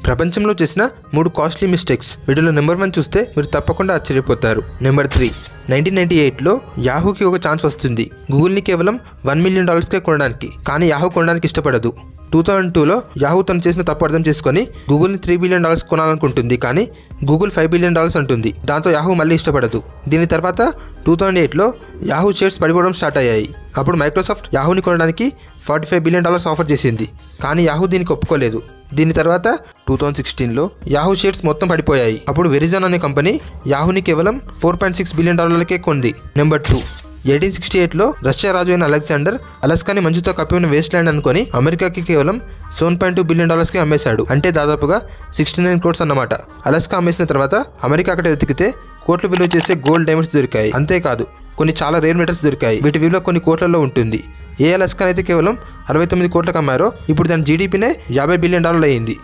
ప్రపంచంలో చేసిన 3 costly mistakes. వీటిలో నెంబర్ 1 చూస్తే మీరు తప్పకుండా ఆశ్చర్యపోతారు. నెంబర్ 3, 1998లో యాహూకి ఒక ఛాన్స్ వస్తుంది గూగుల్ని కేవలం $1 మిలియన్ కొనడానికి. కానీ యాహూ కొనడానికి ఇష్టపడదు. 2002లో యాహూ తను చేసిన తప్పు అర్థం చేసుకొని గూగుల్ని $3 బిలియన్ కొనాలనుకుంటుంది. కానీ గూగుల్ $5 బిలియన్ అంటుంది. దాంతో యాహూ మళ్ళీ ఇష్టపడదు. దీని తర్వాత 2008లో యాహూ షేర్స్ పడిపోవడం స్టార్ట్ అయ్యాయి. అప్పుడు మైక్రోసాఫ్ట్ యాహూని కొనడానికి $45 బిలియన్ ఆఫర్ చేసింది. కానీ యాహూ దీనికి ఒప్పుకోలేదు. దీని తర్వాత 2016లో యాహూ షేర్స్ మొత్తం పడిపోయాయి. అప్పుడు వెరిజాన్ అనే కంపెనీ యాహూని కేవలం $4.6 బిలియన్ కొంది. నెంబర్ 2, 1868లో రష్యా రాజు అయిన అలెగ్జాండర్ అలాస్కాని మంచుతో కప్పి ఉన్న వేస్ట్ ల్యాండ్ అనుకొని అమెరికాకి కేవలం $7.2 బిలియన్ అమ్మేశాడు. అంటే దాదాపుగా 69 crores అన్నమాట. అలాస్కా అమ్మేసిన తర్వాత అమెరికా అక్కడ వెతికితే కోట్లు విలువ చేసే గోల్డ్, డైమండ్స్ దొరికాయి. అంతేకాదు కొన్ని చాలా రేర్ మెటల్స్ దొరికాయి. వీటి విలువ కొన్ని కోట్లలో ఉంటుంది. ఏ అలాస్కాన్ అయితే కేవలం 69 కోట్లకు అమ్మారో ఇప్పుడు దాని జీడీపీనే $50 బిలియన్ అయింది.